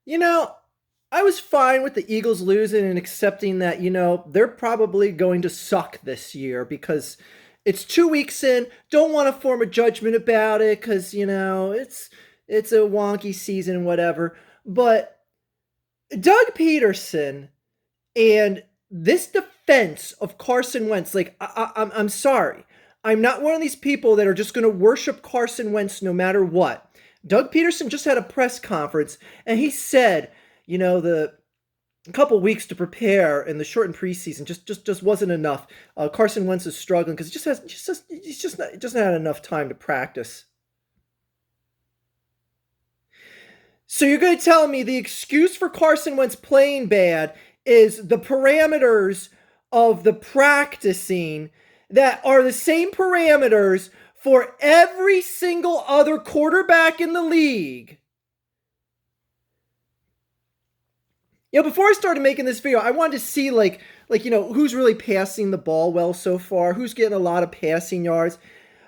You know, I was fine with the Eagles losing and accepting that, they're probably going to suck this year because it's 2 weeks in. Don't want to form a judgment about it because, it's a wonky season and whatever. But Doug Peterson and this defense of Carson Wentz, like, I'm sorry. I'm not one of these people that are just going to worship Carson Wentz no matter what. Doug Peterson just had a press conference and he said, the couple weeks to prepare in the shortened preseason just wasn't enough. Carson Wentz is struggling because he just not had enough time to practice. So you're going to tell me the excuse for Carson Wentz playing bad is the parameters of the practicing that are the same parameters for every single other quarterback in the league. Before I started making this video, I wanted to see who's really passing the ball well so far, who's getting a lot of passing yards.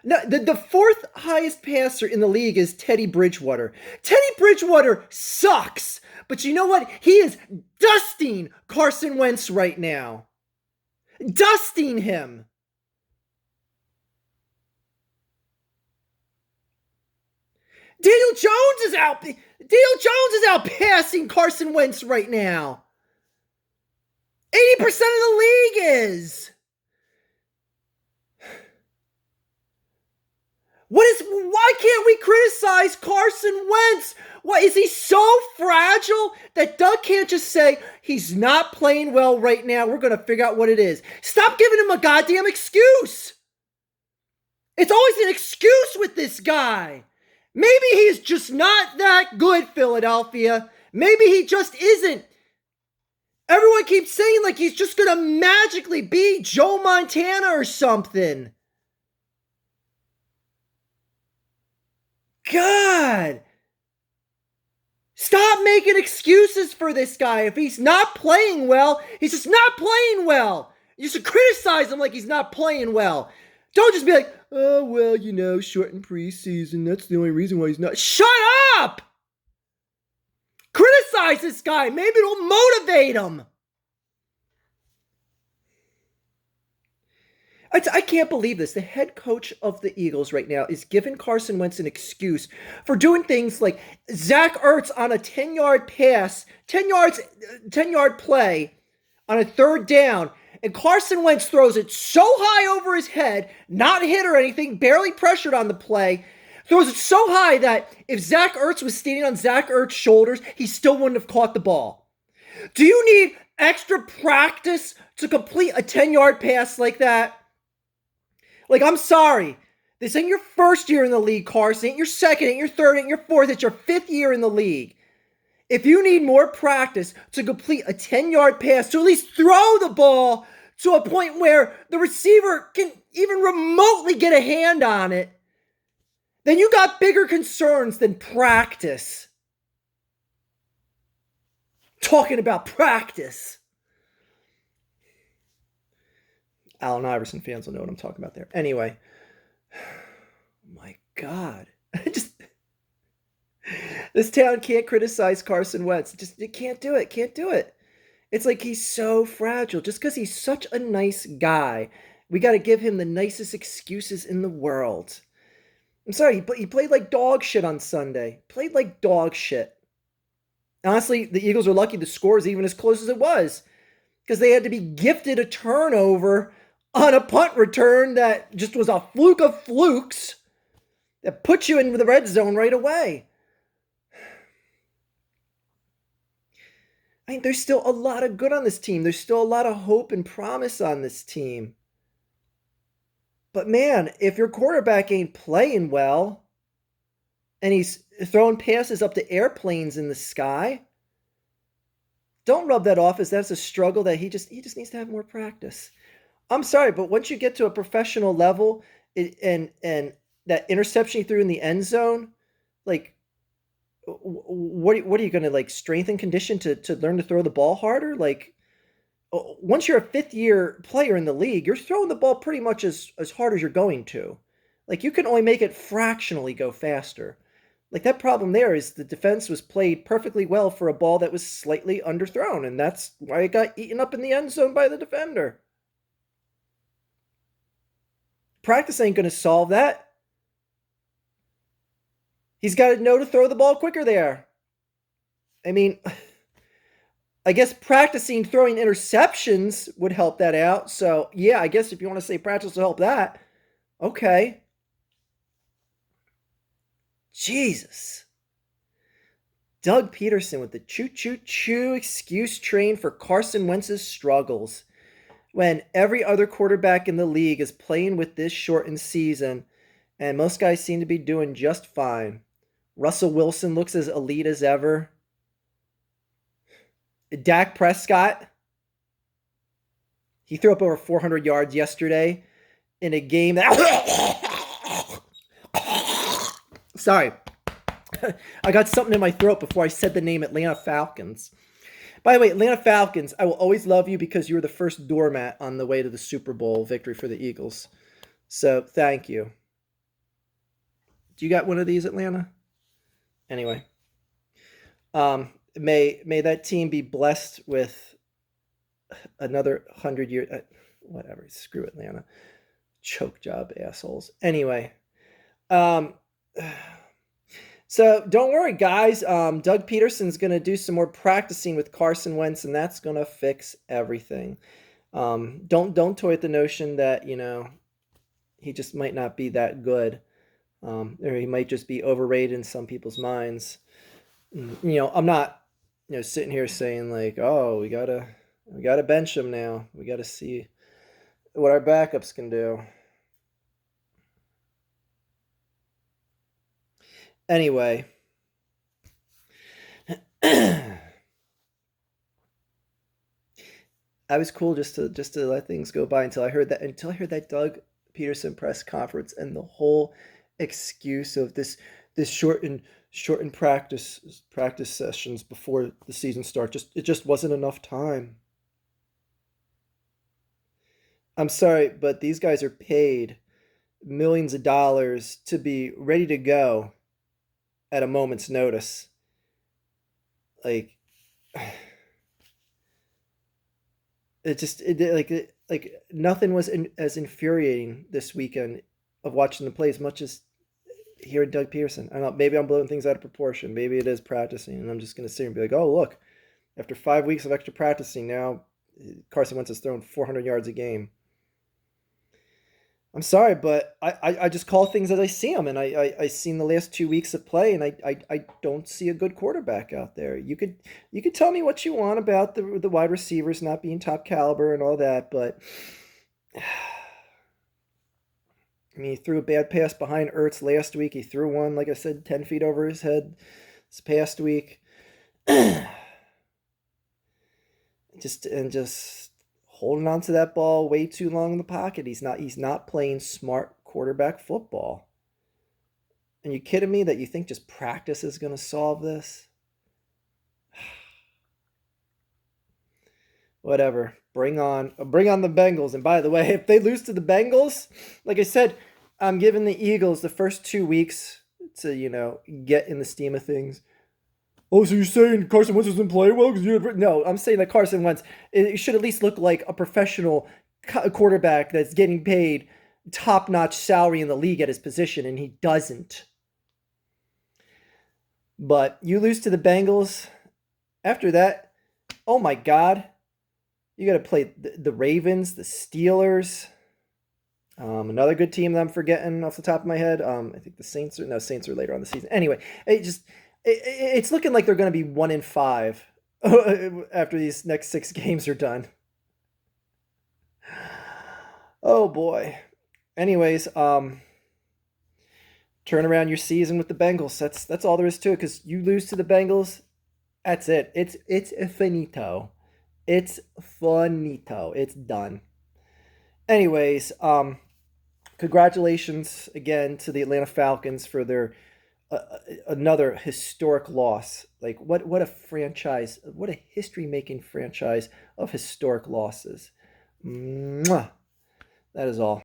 No, the fourth highest passer in the league is Teddy Bridgewater. Teddy Bridgewater sucks, but you know what? He is dusting Carson Wentz right now. Dusting him. Daniel Jones is out passing Carson Wentz right now. 80% of the league is. Why can't we criticize Carson Wentz? Why is he so fragile that Doug can't just say he's not playing well right now? We're going to figure out what it is. Stop giving him a goddamn excuse. It's always an excuse with this guy. Maybe he's just not that good, Philadelphia. Maybe he just isn't. Everyone keeps saying like he's just going to magically be Joe Montana or something. God. Stop making excuses for this guy. If he's not playing well, he's just not playing well. You should criticize him like he's not playing well. Don't just be like, oh, well, shortened preseason. That's the only reason why he's not. Shut up! Criticize this guy. Maybe it'll motivate him. I can't believe this. The head coach of the Eagles right now is giving Carson Wentz an excuse for doing things like Zach Ertz on a 10-yard pass, 10-yard play on a third down. And Carson Wentz throws it so high over his head, not hit or anything, barely pressured on the play, throws it so high that if Zach Ertz was standing on Zach Ertz's shoulders, he still wouldn't have caught the ball. Do you need extra practice to complete a 10-yard pass like that? Like, I'm sorry. This ain't your first year in the league, Carson. It ain't your second, it ain't your third, it ain't your fourth. It's your fifth year in the league. If you need more practice to complete a 10-yard pass, to at least throw the ball to a point where the receiver can even remotely get a hand on it, then you got bigger concerns than practice. Talking about practice. Allen Iverson fans will know what I'm talking about there. Anyway, my God. This town can't criticize Carson Wentz. You can't do it. Can't do it. It's like he's so fragile. Just because he's such a nice guy, we got to give him the nicest excuses in the world. I'm sorry, he played like dog shit on Sunday. Played like dog shit. Honestly, the Eagles are lucky the score is even as close as it was because they had to be gifted a turnover on a punt return that just was a fluke of flukes that put you into the red zone right away. I think there's still a lot of good on this team. There's still a lot of hope and promise on this team. But man, if your quarterback ain't playing well and he's throwing passes up to airplanes in the sky, don't rub that off as that's a struggle that he just needs to have more practice. I'm sorry, but once you get to a professional level and that interception he threw in the end zone, like, what are you going to, like, strength and condition to learn to throw the ball harder? Like, once you're a fifth-year player in the league, you're throwing the ball pretty much as hard as you're going to. Like, you can only make it fractionally go faster. Like that problem there is the defense was played perfectly well for a ball that was slightly underthrown, and that's why it got eaten up in the end zone by the defender. Practice ain't going to solve that. He's got to know to throw the ball quicker there. I mean, I guess practicing throwing interceptions would help that out. So, yeah, I guess if you want to say practice will help that, okay. Jesus. Doug Peterson with the choo-choo-choo excuse train for Carson Wentz's struggles. When every other quarterback in the league is playing with this shortened season, and most guys seem to be doing just fine. Russell Wilson looks as elite as ever. Dak Prescott, he threw up over 400 yards yesterday in a game that... Sorry. I got something in my throat before I said the name Atlanta Falcons. By the way, Atlanta Falcons, I will always love you because you were the first doormat on the way to the Super Bowl victory for the Eagles. So, thank you. Do you got one of these, Atlanta? Anyway. May that team be blessed with another 100 years. Whatever. Screw Atlanta. Choke job, assholes. Anyway. So don't worry, guys. Doug Peterson's going to do some more practicing with Carson Wentz, and that's going to fix everything. Don't toy with the notion that, he just might not be that good. Or he might just be overrated in some people's minds. I'm not, sitting here saying like, oh, we gotta bench him now. We gotta see what our backups can do. Anyway, I was cool just to let things go by until I heard that Doug Peterson press conference and the whole excuse of this shortened practice sessions before the season starts. It just wasn't enough time. I'm sorry, but these guys are paid millions of dollars to be ready to go at a moment's notice. Like nothing was as infuriating this weekend of watching the play as much as hearing Doug Peterson. I don't know, maybe I'm blowing things out of proportion. Maybe it is practicing, and I'm just going to sit here and be like, oh, look, after 5 weeks of extra practicing, now Carson Wentz has thrown 400 yards a game. I'm sorry, but I just call things as I see them, and I seen the last 2 weeks of play, and I don't see a good quarterback out there. You could tell me what you want about the wide receivers not being top caliber and all that, but I mean, he threw a bad pass behind Ertz last week. He threw one, like I said, 10 feet over his head this past week. just holding on to that ball way too long in the pocket. He's not playing smart quarterback football. And you kidding me that you think just practice is going to solve this? Whatever. Bring on the Bengals. And by the way, if they lose to the Bengals, like I said, I'm giving the Eagles the first 2 weeks to, get in the steam of things. Oh, so you're saying Carson Wentz doesn't play well? No, I'm saying that Carson Wentz, it should at least look like a professional quarterback that's getting paid top-notch salary in the league at his position, and he doesn't. But you lose to the Bengals. After that, oh my God. You got to play the Ravens, the Steelers. Another good team that I'm forgetting off the top of my head. I think the Saints are later on the season. Anyway, it's looking like they're going to be 1-5 after these next 6 games are done. Oh boy. Anyways, turn around your season with the Bengals. That's all there is to it. Because you lose to the Bengals, that's it. It's finito. It's finito. It's done. Anyways, congratulations again to the Atlanta Falcons for their another historic loss. Like what a franchise, what a history-making franchise of historic losses. Mwah. That is all.